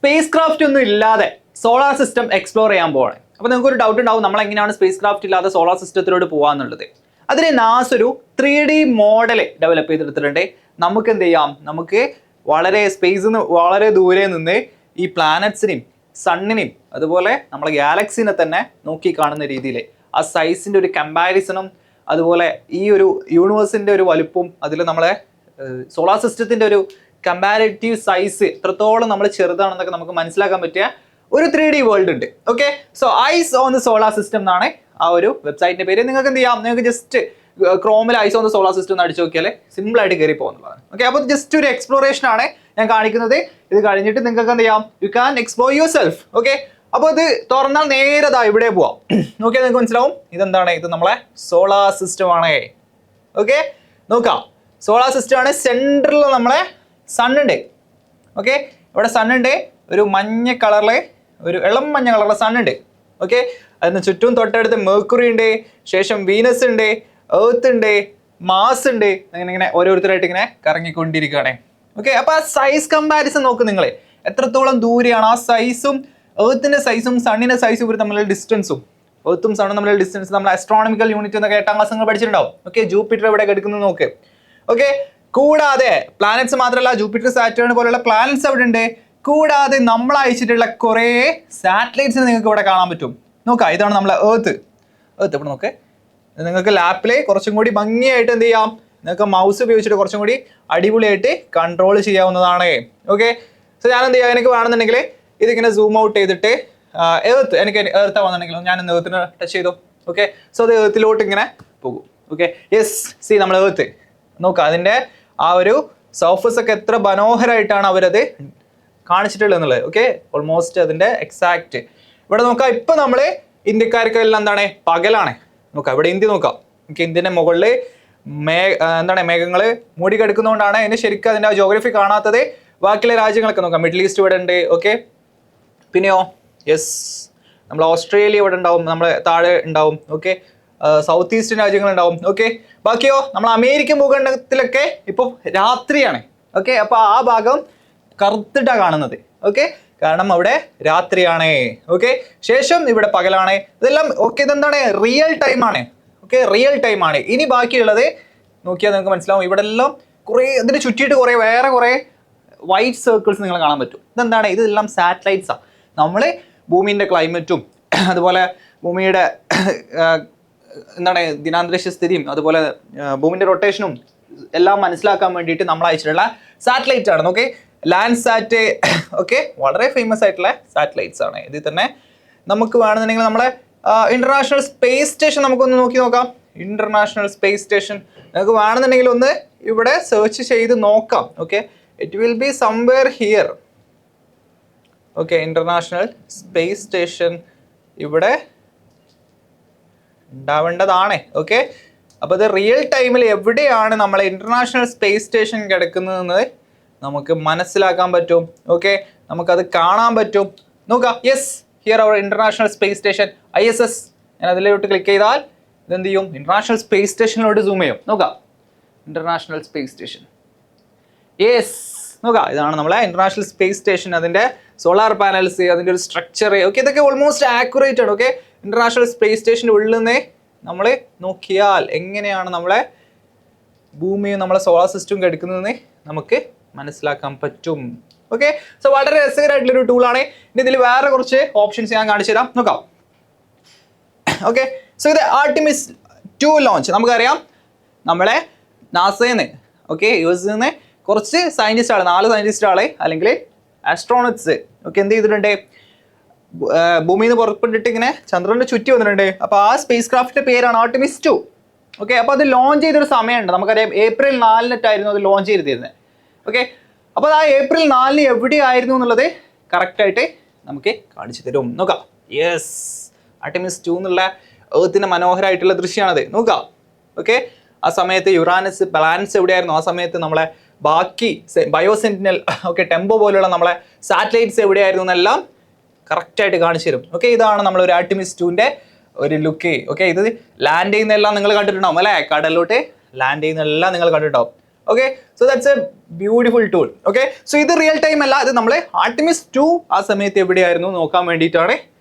Space craft ഒന്നും ഇല്ലാതെ solar system explore ചെയ്യാൻ പോവാണ്. അപ്പോൾ നിങ്ങൾക്ക് ഒരു ഡൗട്ട് ഉണ്ടാവും, നമ്മൾ എങ്ങനെയാണ് സ്പേസ് ക്രാഫ്റ്റ് ഇല്ലാതെ സോളാർ സിസ്റ്റത്തിലോട്ട് പോകാന്നുള്ളത്. അതിന് നാസ ഒരു 3D മോഡൽ ഡെവലപ്പ് ചെയ്തെടുത്തിട്ടുണ്ട്. നമുക്ക് എന്ത് ചെയ്യാം, നമുക്ക് വളരെ സ്പേസിൽ നിന്ന് വളരെ ദൂരെ നിന്ന് ഈ പ്ലാനറ്റ്സിനെയും സണ്ണിനെയും അതുപോലെ നമ്മളെ ഗാലക്സിനെ തന്നെ നോക്കി കാണുന്ന രീതിയിൽ ആ സൈസിൻ്റെ ഒരു കമ്പാരിസണും അതുപോലെ ഈ ഒരു യൂണിവേഴ്സിൻ്റെ ഒരു വലുപ്പവും അതിൽ നമ്മളെ സോളാർ സിസ്റ്റത്തിൻ്റെ ഒരു കമ്പാരിറ്റീവ് സൈസ് എത്രത്തോളം നമ്മൾ ചെറുതാണെന്നൊക്കെ നമുക്ക് മനസ്സിലാക്കാൻ പറ്റിയ ഒരു 3D വേൾഡ് ഉണ്ട്. Okay, so eyes on the solar system എന്നാണ് ആ ഒരു വെബ്സൈറ്റിന്റെ പേര്. നിങ്ങൾക്ക് എന്ത് ചെയ്യാം, നിങ്ങൾക്ക് ജസ്റ്റ് ക്രോമിൽ eyes on the solar system എന്ന് അടിച്ചു നോക്കിയാൽ സിമ്പിൾ ആയിട്ട് കയറി പോകുന്നതാണ്. ഓക്കെ, അപ്പോൾ ജസ്റ്റ് ഒരു എക്സ്പ്ലോറേഷൻ ആണ് ഞാൻ കാണിക്കുന്നത്. ഇത് കഴിഞ്ഞിട്ട് നിങ്ങൾക്ക് എന്ത് ചെയ്യാം, you can explore your self. Okay, അപ്പോൾ ഇത് തുറന്നാൽ നേരെ ഇവിടെ പോവാം. നോക്കിയാൽ നിങ്ങൾക്ക് മനസ്സിലാവും ഇതെന്താണ്, ഇത് നമ്മളെ സോളാർ സിസ്റ്റം ആണ്. ഓക്കെ, നോക്കാം, സോളാർ സിസ്റ്റം ആണ്. സെൻട്രലിൽ നമ്മളെ സൺ ഉണ്ട്. ഓക്കെ, ഇവിടെ സൺ ഉണ്ട്, ഒരു മഞ്ഞ കളറിലെ ഒരു ഇളം മഞ്ഞ കളറിലെ സൺ ഉണ്ട്. ഓക്കെ, അതിന് ചുറ്റും തൊട്ടടുത്ത് മെർക്കുറി ഉണ്ട്, ശേഷം വീനസ് ഉണ്ട്, എർത്ത് ഉണ്ട്, മാസ് ഉണ്ട്. ഇങ്ങനെ ഓരോരുത്തരായിട്ട് ഇങ്ങനെ കറങ്ങിക്കൊണ്ടിരിക്കുകയാണ്. ഓക്കെ, അപ്പോൾ ആ സൈസ് കമ്പാരിസൺ നോക്ക് നിങ്ങൾ, എത്രത്തോളം ദൂരെയാണ് ആ സൈസും എർത്തിന്റെ സൈസും സണ്ണിന്റെ സൈസും ഇവർ തമ്മിലുള്ള ഡിസ്റ്റൻസും. എർത്തും സണ്ണും തമ്മിലുള്ള ഡിസ്റ്റൻസ് നമ്മൾ ആസ്ട്രോണമിക്കൽ യൂണിറ്റ് എന്നൊക്കെ 8ാം ക്ലാസ് നിങ്ങൾ പഠിച്ചിട്ടുണ്ടാവും. ഓക്കെ, ജൂപ്പിറ്റർ എവിടെ കിടക്കുന്നത് നോക്ക്. ഓക്കെ, കൂടാതെ പ്ലാനറ്റ്സ് മാത്രമല്ല, ജൂപ്പിറ്റർ സാറ്റേൺ പോലുള്ള പ്ലാനറ്റ്സ് അവിടെ ഉണ്ട്. കൂടാതെ നമ്മൾ അയച്ചിട്ടുള്ള കുറേ സാറ്റലൈറ്റ്സിനെ നിങ്ങൾക്ക് ഇവിടെ കാണാൻ പറ്റും. നോക്കാം, ഇതാണ് നമ്മളെ എർത്ത്. ഇവിടെ നോക്ക്, നിങ്ങൾക്ക് ലാപ്പിൽ കുറച്ചും കൂടി ഭംഗിയായിട്ട് എന്ത് ചെയ്യാം, നിങ്ങൾക്ക് മൗസ് ഉപയോഗിച്ചിട്ട് കുറച്ചും കൂടി അടിപൊളിയായിട്ട് കൺട്രോൾ ചെയ്യാവുന്നതാണ്. ഓക്കെ, സോ ഞാൻ എന്ത് ചെയ്യാം, എനിക്ക് വേണമെന്നുണ്ടെങ്കിൽ ഇതിങ്ങനെ സൂം ഔട്ട് ചെയ്തിട്ട് എർത്ത്, എനിക്ക് എർത്ത് വന്നിട്ടുണ്ടെങ്കിൽ ഞാൻ എർത്തിന് ടച്ച് ചെയ്തു. ഓക്കെ, സോ അത് എർത്തിലോട്ട് ഇങ്ങനെ പോകും. ഓക്കെ, യെസ്, സി നമ്മൾ എർത്ത് നോക്കാം, അതിൻ്റെ ആ ഒരു സർഫസ് ഒക്കെ എത്ര മനോഹരമായിട്ടാണ് അവരത് കാണിച്ചിട്ടുള്ളത് എന്നുള്ളത്. ഓക്കെ, ഓൾമോസ്റ്റ് അതിൻ്റെ എക്സാക്റ്റ് ഇവിടെ നോക്കാം. ഇപ്പം നമ്മൾ ഇന്ത്യക്കാർക്കെല്ലാം എന്താണ്, പകലാണ്. നോക്കാം, ഇവിടെ ഇന്ത്യ നോക്കാം. ഓക്കെ, ഇന്ത്യൻ്റെ മുകളിൽ മേഘങ്ങൾ മൂടി കിടക്കുന്നതുകൊണ്ടാണ് അതിന് ശരിക്കും അതിൻ്റെ ജോഗ്രഫി കാണാത്തത്. ബാക്കിയുള്ള രാജ്യങ്ങളൊക്കെ നോക്കാം, മിഡിൽ ഈസ്റ്റ് ഇവിടെ ഉണ്ട്. ഓക്കെ, പിന്നെയോ യെസ്, നമ്മൾ ഓസ്ട്രേലിയ ഇവിടെ ഉണ്ടാവും, നമ്മൾ താഴെ ഉണ്ടാവും. ഓക്കെ, സൗത്ത് ഈസ്റ്റേൺ രാജ്യങ്ങളുണ്ടാവും. ഓക്കെ, ബാക്കിയോ നമ്മൾ അമേരിക്കൻ ഭൂഖണ്ഡത്തിലൊക്കെ ഇപ്പോൾ രാത്രിയാണ്. ഓക്കെ, അപ്പോൾ ആ ഭാഗം കറുത്തിട്ടാണ് കാണുന്നത്. ഓക്കെ, കാരണം അവിടെ രാത്രിയാണ്. ഓക്കെ, ശേഷം ഇവിടെ പകലാണ്. ഇതെല്ലാം ഓക്കെ, ഇതെന്താണ്, റിയൽ ടൈമാണ്. ഓക്കെ, റിയൽ ടൈമാണ്. ഇനി ബാക്കിയുള്ളത് നോക്കിയാൽ നിങ്ങൾക്ക് മനസ്സിലാവും, ഇവിടെ എല്ലാം കുറേ ഇതിന് ചുറ്റിയിട്ട് വേറെ കുറേ വൈറ്റ് സർക്കിൾസ് നിങ്ങൾ കാണാൻ പറ്റും. ഇതെന്താണ്, ഇതെല്ലാം സാറ്റലൈറ്റ്സാണ്. നമ്മൾ ഭൂമിൻ്റെ ക്ലൈമറ്റും അതുപോലെ ഭൂമിയുടെ എന്താണ് ദിനാന്തരീക്ഷ സ്ഥിതിയും അതുപോലെ ഭൂമിൻ്റെ റൊട്ടേഷനും എല്ലാം മനസ്സിലാക്കാൻ വേണ്ടിയിട്ട് നമ്മൾ അയച്ചിട്ടുള്ള സാറ്റലൈറ്റ് ആണ്. ഓക്കെ, ലാൻഡ് സാറ്റ്. ഓക്കെ, വളരെ ഫേമസ് ആയിട്ടുള്ള സാറ്റലൈറ്റ്സ് ആണ്. ഇതിൽ തന്നെ നമുക്ക് വേണമെന്നുണ്ടെങ്കിൽ നമ്മളെ ഇന്റർനാഷണൽ സ്പേസ് സ്റ്റേഷൻ നമുക്കൊന്ന് നോക്കി നോക്കാം. ഇന്റർനാഷണൽ സ്പേസ് സ്റ്റേഷൻ നമുക്ക് വേണമെന്നുണ്ടെങ്കിൽ ഒന്ന് ഇവിടെ സെർച്ച് ചെയ്ത് നോക്കാം. Okay, it will be somewhere here. Okay, international space station ഇവിടെ ഉണ്ടാവേണ്ടതാണ്. ഓക്കെ, അപ്പോൾ ഇത് റിയൽ ടൈമിൽ എവിടെയാണ് നമ്മളെ ഇന്റർനാഷണൽ സ്പേസ് സ്റ്റേഷൻ കിടക്കുന്നതെന്ന് നമുക്ക് മനസ്സിലാക്കാൻ പറ്റും. ഓക്കെ, നമുക്കത് കാണാൻ പറ്റും. നോക്കാം, yes, here are international space station ISS. ഞാൻ അതിലോട്ട് ക്ലിക്ക് ചെയ്താൽ ഇതെന്ത് ചെയ്യും, ഇന്റർനാഷണൽ സ്പേസ് സ്റ്റേഷനിലോട്ട് സൂം ചെയ്യും. നോക്കാം, ഇന്റർനാഷണൽ സ്പേസ് സ്റ്റേഷൻ. യെസ്, നോക്കാം, ഇതാണ് നമ്മളെ ഇന്റർനാഷണൽ സ്പേസ് സ്റ്റേഷൻ. അതിൻ്റെ സോളാർ പാനൽസ്, അതിൻ്റെ ഒരു സ്ട്രക്ചർ, ഓക്കെ, ഇതൊക്കെ ഓൾമോസ്റ്റ് ആക്യുറേറ്റ് ആണ്. ഓക്കെ, ഇന്റർനാഷണൽ സ്പേസ് സ്റ്റേഷൻ്റെ ഉള്ളിൽ നിന്ന് നമ്മൾ നോക്കിയാൽ എങ്ങനെയാണ് നമ്മളെ ഭൂമിയും നമ്മളെ സോളാർ സിസ്റ്റവും കിടക്കുന്നതെന്ന് നമുക്ക് മനസ്സിലാക്കാൻ പറ്റും. ഓക്കെ, സോ വളരെ രസകരമായിട്ടുള്ളൊരു ടൂളാണ്. ഇനി ഇതിൽ വേറെ കുറച്ച് ഓപ്ഷൻസ് ഞാൻ കാണിച്ചു തരാം. നോക്കാം. ഓക്കെ, സോ ഇത് ആർട്ടിമിസ് 2 ലോഞ്ച്. നമുക്കറിയാം നമ്മളെ നാസയിൽ ഓക്കെ US നിന്ന് കുറച്ച് സയൻറ്റിസ്റ്റുകൾ, 4 സയൻറ്റിസ്റ്റുകൾ അല്ലെങ്കിൽ ആസ്ട്രോണറ്റ്സ് ഓക്കെ എന്ത് ചെയ്തിട്ടുണ്ട്, ഭൂമിയിൽ നിന്ന് പുറപ്പെട്ടിട്ട് ഇങ്ങനെ ചന്ദ്രൻ്റെ ചുറ്റി വന്നിട്ടുണ്ട്. അപ്പോൾ ആ സ്പേസ് ക്രാഫ്റ്റിൻ്റെ പേരാണ് ആർട്ടിമിസ് 2. ഓക്കെ, അപ്പോൾ അത് ലോഞ്ച് ചെയ്തൊരു സമയമുണ്ട്. നമുക്കറിയാം April 4 അത് ലോഞ്ച് ചെയ്തിരുന്നത്. ഓക്കെ, അപ്പോൾ ആ April 4 എവിടെയായിരുന്നു എന്നുള്ളത് കറക്റ്റായിട്ട് നമുക്ക് കാണിച്ചു തരും. നോക്കാം, യെസ്, ആർട്ടിമിസ് 2 എന്നുള്ള എർത്തിൻ്റെ മനോഹരമായിട്ടുള്ള ദൃശ്യമാണത്. നോക്കാം. ഓക്കെ, ആ സമയത്ത് യുറാനസ് പ്ലാനറ്റ്സ് എവിടെയായിരുന്നു, ആ സമയത്ത് നമ്മളെ ബാക്കി ബയോസെന്റിനൽ ഓക്കെ ടെമ്പോ പോലുള്ള നമ്മളെ സാറ്റലൈറ്റ്സ് എവിടെയായിരുന്നു എന്നെല്ലാം കറക്റ്റായിട്ട് കാണിച്ചു തരും. ഓക്കെ, ഇതാണ് നമ്മളൊരു ആർട്ടിമിസ് 2ൻ്റെ ഒരു ലുക്ക്. ഓക്കെ, ഇത് ലാൻഡ് ചെയ്യുന്നതെല്ലാം നിങ്ങൾ കണ്ടിട്ടുണ്ടാവും അല്ലേ, കടലിലോട്ട് ലാൻഡ് ചെയ്യുന്നതെല്ലാം നിങ്ങൾ കണ്ടിട്ടുണ്ടാവും. Okay, so that's A beautiful tool. Okay, so ഇത് റിയൽ ടൈം അല്ല, ഇത് നമ്മൾ ആർട്ടിമിസ് 2 ആ സമയത്ത് എവിടെയായിരുന്നു നോക്കാൻ വേണ്ടിയിട്ടാണ്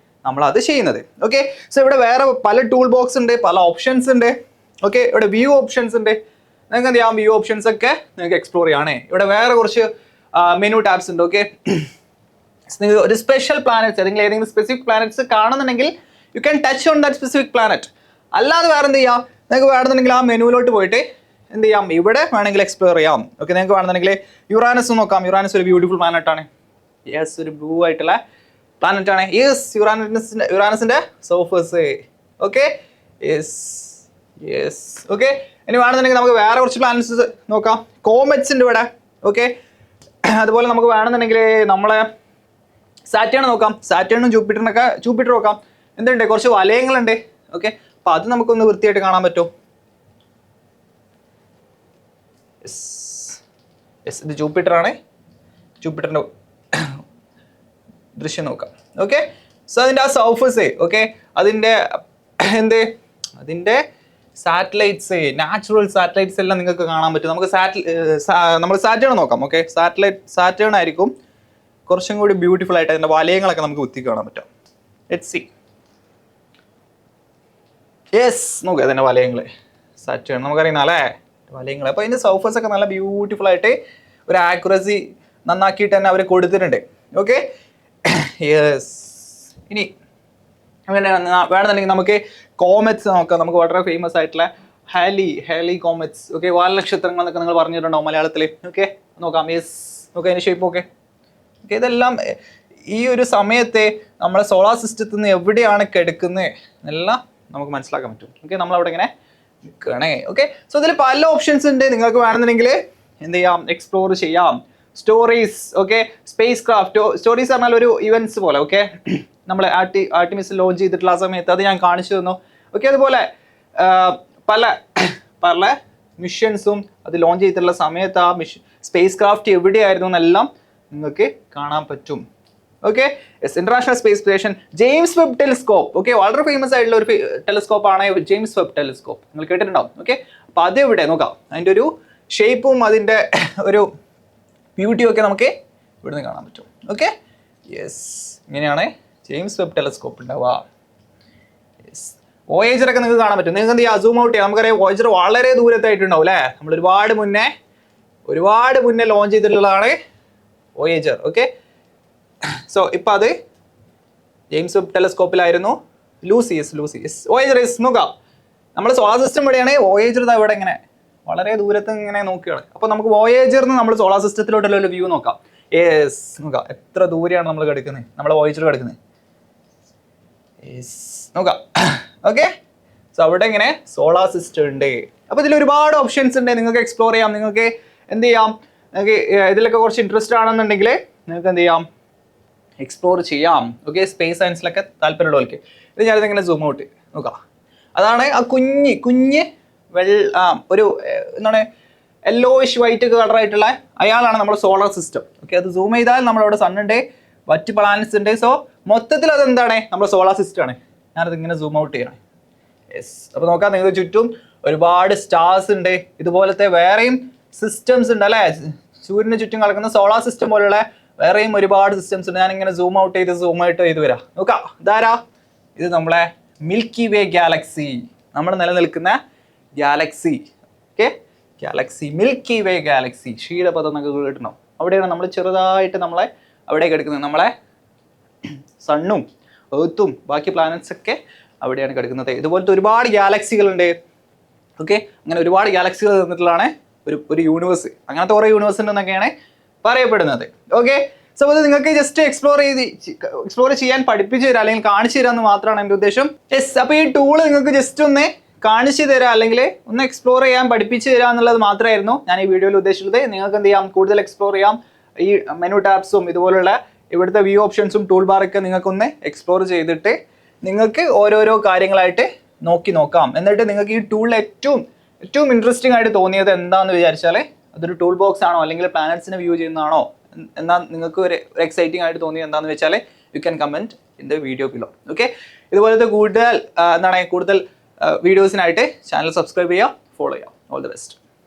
നമ്മൾ അത് ചെയ്യുന്നത്. ഓക്കെ, സോ ഇവിടെ വേറെ പല ടൂൾ ബോക്സ് ഉണ്ട്, പല ഓപ്ഷൻസ് ഉണ്ട്. ഓക്കെ, ഇവിടെ വ്യൂ ഓപ്ഷൻസ് ഉണ്ട്. നിങ്ങൾക്ക് എന്ത് ചെയ്യാം, വ്യൂ ഓപ്ഷൻസ് ഒക്കെ നിങ്ങൾക്ക് എക്സ്പ്ലോർ ചെയ്യാണേ. ഇവിടെ വേറെ കുറച്ച് മെനു ടാബ്സ് ഉണ്ട്. ഓക്കെ, നിങ്ങൾ ഒരു സ്പെഷ്യൽ പ്ലാനറ്റ്സ് ഏതെങ്കിലും സ്പെസിഫിക് പ്ലാനറ്റ്സ് കാണുന്നുണ്ടെങ്കിൽ you can touch on that specific planet. അല്ലാതെ വേറെ എന്ത് ചെയ്യാം, നിങ്ങൾക്ക് വേണമെന്നുണ്ടെങ്കിൽ ആ മെനുവിലോട്ട് പോയിട്ട് എന്ത് ചെയ്യാം, ഇവിടെ വേണമെങ്കിൽ എക്സ്പ്ലോർ ചെയ്യാം. ഓക്കെ, നിങ്ങൾക്ക് വേണമെന്നുണ്ടെങ്കിൽ യുറാനസ് നോക്കാം. യുറാനസ് ഒരു ബ്യൂട്ടിഫുൾ പ്ലാനറ്റ് ആണ്. യെസ്, ഒരു ബ്ലൂ ആയിട്ടുള്ള പ്ലാനറ്റ് ആണ്. യെസ്, യുറാനസിന്റെ surface. Okay, yes yes. Okay, ഇനി വേണമെന്നുണ്ടെങ്കിൽ നമുക്ക് വേറെ കുറച്ച് പ്ലാനറ്റ്സ് നോക്കാം. കോമറ്റ്സ് ഉണ്ട് ഇവിടെ. ഓക്കെ, അതുപോലെ നമുക്ക് വേണമെന്നുണ്ടെങ്കിൽ നമ്മളെ സാറ്റേൺ നോക്കാം. സാറ്റേണും ജൂപ്പിറ്റർ നോക്കാം. എന്തുണ്ട്, കുറച്ച് വലയങ്ങളുണ്ട്. ഓക്കെ, അപ്പൊ അത് നമുക്കൊന്ന് വൃത്തിയായിട്ട് കാണാൻ പറ്റും. യെസ്, ഇത് ജൂപ്പിറ്റർ ആണ്. ജൂപ്പിറ്ററിന്റെ ദൃശ്യം നോക്കാം. ഓക്കെ, സോ അതിന്റെ ആ സർഫസ്, ഓക്കെ, അതിന്റെ സാറ്റലൈറ്റ്സ്, നാച്ചുറൽ സാറ്റലൈറ്റ്സ് എല്ലാം നിങ്ങൾക്ക് കാണാൻ പറ്റും. നമുക്ക് നമ്മൾ സാറ്റേൺ നോക്കാം. ഓക്കെ, സാറ്റേൺ ആയിരിക്കും കുറച്ചും കൂടി ബ്യൂട്ടിഫുൾ ആയിട്ട് അതിന്റെ വലയങ്ങളൊക്കെ നമുക്ക് കുത്തി കാണാൻ പറ്റും. Let's see. യെസ്, നോക്കുക അതിന്റെ വലയങ്ങള്. സാറ്റേൺ നമുക്കറിയുന്ന അല്ലേ വലയങ്ങൾ. അപ്പൊ അതിന്റെ സർഫസ് ഒക്കെ നല്ല ബ്യൂട്ടിഫുൾ ആയിട്ട് ഒരു ആക്യുറസി നന്നാക്കിയിട്ട് തന്നെ അവർ കൊടുത്തിട്ടുണ്ട്. Okay, yes. ഇനി അങ്ങനെ വേണമെന്നുണ്ടെങ്കിൽ നമുക്ക് കോമറ്റ്സ് നോക്കാം. നമുക്ക് വളരെ ഫേമസ് ആയിട്ടുള്ള ഹാലി കോമറ്റ്സ്. ഓക്കെ, വാൽനക്ഷത്രങ്ങൾ എന്നൊക്കെ നിങ്ങൾ പറഞ്ഞിട്ടുണ്ടാവും മലയാളത്തിൽ. ഓക്കെ, നോക്കാം. യെസ്, നോക്കാം അതിന്റെ ഷേപ്പ്. ഓക്കെ, ഇതെല്ലാം ഈ ഒരു സമയത്തെ നമ്മുടെ സോളാർ സിസ്റ്റത്തിൽ നിന്ന് എവിടെയാണ് കിടക്കുന്നത് എന്നെല്ലാം നമുക്ക് മനസ്സിലാക്കാൻ പറ്റും. ഓക്കെ, നമ്മളവിടെ ഇങ്ങനെ നിൽക്കണേ. ഓക്കെ, സോ ഇതിൽ പല ഓപ്ഷൻസ് ഉണ്ട്. നിങ്ങൾക്ക് വേണമെന്നുണ്ടെങ്കിൽ എന്ത് ചെയ്യാം, എക്സ്പ്ലോർ ചെയ്യാം. Stories. Okay, space craft. Stories പറഞ്ഞാൽ ഒരു ഇവന്റ്സ് പോലെ. ഓക്കെ, നമ്മൾ ആർട്ടിമിസ് ലോഞ്ച് ചെയ്തിട്ടുള്ള ആ സമയത്ത് അത് ഞാൻ കാണിച്ചു തന്നു. ഓക്കെ, അതുപോലെ പല മിഷൻസും അത് ലോഞ്ച് ചെയ്തിട്ടുള്ള സമയത്ത് ആ സ്പേസ് ക്രാഫ്റ്റ് എവിടെയായിരുന്നു എന്നെല്ലാം നിങ്ങൾക്ക് കാണാൻ പറ്റും. Okay, international space station, James Webb telescope. Okay, വളരെ ഫേമസ് ആയിട്ടുള്ള ഒരു ടെലിസ്കോപ്പ് ആണ് ജെയിംസ് വെബ് ടെലിസ്കോപ്പ്. നിങ്ങൾ കേട്ടിട്ടുണ്ടാവും. ഓക്കെ, അപ്പൊ അത് എവിടെ നോക്കാം. അതിന്റെ ഒരു ഷേപ്പും അതിന്റെ ഒരു ബ്യൂട്ടിയും ഒക്കെ നമുക്ക് ഇവിടുന്ന് കാണാൻ പറ്റും. ഓക്കെ, യെസ്, ഇങ്ങനെയാണ് ജെയിംസ് വെബ് ടെലിസ്കോപ്പ് ഉണ്ടാവുക. യെസ്, വോയേജർ ഒക്കെ നിങ്ങൾക്ക് കാണാൻ പറ്റും. നിങ്ങൾക്ക് എന്ത് ചെയ്യാം, സൂം ഔട്ട് ചെയ്യാം. നമുക്കറിയാം വോയേജർ വളരെ ദൂരത്തായിട്ടുണ്ടാവും അല്ലേ. നമ്മൾ ഒരുപാട് മുന്നേ ലോഞ്ച് ചെയ്തിട്ടുള്ളതാണ് വോയേജർ. ഓക്കെ, സോ ഇപ്പൊ അത് ജെയിംസ് വെബ് ടെലിസ്കോപ്പിലായിരുന്നു. ലൂസിയസ്. വോയേജർ നോക്കാം. നമ്മുടെ സോളാർ സിസ്റ്റം ഇവിടെയാണ്. വോയേജർ ഇവിടെ ഇങ്ങനെ വളരെ ദൂരത്ത് ഇങ്ങനെ നോക്കുകയാണ്. അപ്പൊ നമുക്ക് വോയേജറിന് നമ്മൾ സോളാർ സിസ്റ്റത്തിലോട്ടുള്ള ഒരു വ്യൂ നോക്കാം. യെസ്, നോക്കാം എത്ര ദൂരെയാണ് നമ്മൾ കിടക്കുന്നത്, നമ്മളെ വോയേജർ കിടക്കുന്നത്. യെസ്, നോക്കാം. ഓക്കെ, സോ അവിടെ ഇങ്ങനെ സോളാർ സിസ്റ്റം ഉണ്ട്. അപ്പൊ ഇതിൽ ഒരുപാട് ഓപ്ഷൻസ് ഉണ്ട്. നിങ്ങൾക്ക് എക്സ്പ്ലോർ ചെയ്യാം. നിങ്ങൾക്ക് എന്ത് ചെയ്യാം, നിങ്ങൾക്ക് ഇതിലൊക്കെ കുറച്ച് ഇൻട്രസ്റ്റ് ആണെന്നുണ്ടെങ്കിൽ നിങ്ങൾക്ക് എന്ത് ചെയ്യാം, എക്സ്പ്ലോർ ചെയ്യാം. ഓക്കെ, സ്പേസ് സയൻസിലൊക്കെ താല്പര്യമുള്ളവർക്ക് ഇത് ഞാനിതിങ്ങനെ സൂം ഔട്ട് നോക്കാം. അതാണ് ആ കുഞ്ഞ് ഒരു എന്താണ് യെല്ലോയിഷ് വൈറ്റ് കളറായിട്ടുള്ള അയാളാണ് നമ്മുടെ സോളാർ സിസ്റ്റം. ഓക്കെ, അത് സൂം ചെയ്താൽ നമ്മളവിടെ സണ്ണുണ്ട്, മറ്റ് പ്ലാനറ്റ്സ് ഉണ്ട്. സോ മൊത്തത്തിൽ അതെന്താണ്, നമ്മുടെ സോളാർ സിസ്റ്റം ആണ്. ഞാനത് ഇങ്ങനെ സൂം ഔട്ട് ചെയ്യണം. യെസ്, അപ്പോൾ നോക്കാം, നിങ്ങൾക്ക് ചുറ്റും ഒരുപാട് സ്റ്റാർസ് ഉണ്ട്. ഇതുപോലത്തെ വേറെയും സിസ്റ്റംസ് ഉണ്ട് അല്ലേ. സൂര്യന് ചുറ്റും കിടക്കുന്ന സോളാർ സിസ്റ്റം പോലുള്ള വേറെയും ഒരുപാട് സിസ്റ്റംസ് ഉണ്ട്. ഞാനിങ്ങനെ സൂം ഔട്ട് ചെയ്ത് വരാം. നോക്കാം, ഇതാരാ, ഇത് നമ്മളെ മിൽക്കി വേ ഗാലക്സി, നമ്മൾ നിലനിൽക്കുന്ന ഗാലക്സി. ഓക്കെ, ഗാലക്സി, മിൽക്കി വേ ഗാലക്സി, ക്ഷീരപഥം എന്നൊക്കെ കേട്ടണോ. അവിടെയാണ് നമ്മൾ ചെറുതായിട്ട് നമ്മളെ അവിടെ കിടക്കുന്നത്. നമ്മളെ സണ്ണും എർത്തും ബാക്കി പ്ലാനറ്റ്സ് ഒക്കെ അവിടെയാണ് കിടക്കുന്നത്. ഇതുപോലത്തെ ഒരുപാട് ഗാലക്സികളുണ്ട്. ഓക്കെ, അങ്ങനെ ഒരുപാട് ഗാലക്സികൾ തന്നിട്ടുള്ളതാണ് ഒരു യൂണിവേഴ്സ്. അങ്ങനത്തെ കുറേ യൂണിവേഴ്സ് ഉണ്ടെന്നൊക്കെയാണ് പറയപ്പെടുന്നത്. ഓക്കെ, സോ അത് നിങ്ങൾക്ക് ജസ്റ്റ് എക്സ്പ്ലോർ ചെയ്യാൻ പഠിപ്പിച്ചു തരാം അല്ലെങ്കിൽ കാണിച്ചു തരാമെന്ന് മാത്രമാണ് എൻ്റെ ഉദ്ദേശം. യെസ്, അപ്പോൾ ഈ ടൂള് നിങ്ങൾക്ക് ജസ്റ്റ് ഒന്ന് കാണിച്ചു തരാം അല്ലെങ്കിൽ ഒന്ന് എക്സ്പ്ലോർ ചെയ്യാൻ പഠിപ്പിച്ചു തരാം എന്നുള്ളത് മാത്രമായിരുന്നു ഞാൻ ഈ വീഡിയോയിൽ ഉദ്ദേശിച്ചത്. നിങ്ങൾക്ക് എന്ത് ചെയ്യാം, കൂടുതൽ എക്സ്പ്ലോർ ചെയ്യാം. ഈ മെനു ടാബ്സും ഇതുപോലുള്ള ഇവിടുത്തെ വ്യൂ ഓപ്ഷൻസും ടൂൾ ബാറൊക്കെ നിങ്ങൾക്കൊന്ന് എക്സ്പ്ലോർ ചെയ്തിട്ട് നിങ്ങൾക്ക് ഓരോരോ കാര്യങ്ങളായിട്ട് നോക്കാം. എന്നിട്ട് നിങ്ങൾക്ക് ഈ ടൂളിൽ ഏറ്റവും ഇൻട്രസ്റ്റിംഗ് ആയിട്ട് തോന്നിയത് എന്താണെന്ന് വിചാരിച്ചാൽ അതൊരു ടൂൾ ബോക്സ് ആണോ അല്ലെങ്കിൽ പ്ലാനറ്റ്സിനെ വ്യൂ ചെയ്യുന്നതാണോ എന്നാൽ നിങ്ങൾക്ക് ഒരു എക്സൈറ്റിംഗ് ആയിട്ട് തോന്നിയത് എന്താണെന്ന് വെച്ചാൽ you can comment in the video below. Okay, ഇതുപോലത്തെ കൂടുതൽ വീഡിയോസിനായിട്ട് ചാനൽ സബ്സ്ക്രൈബ് ചെയ്യുക, ഫോളോ ചെയ്യുക. All the best.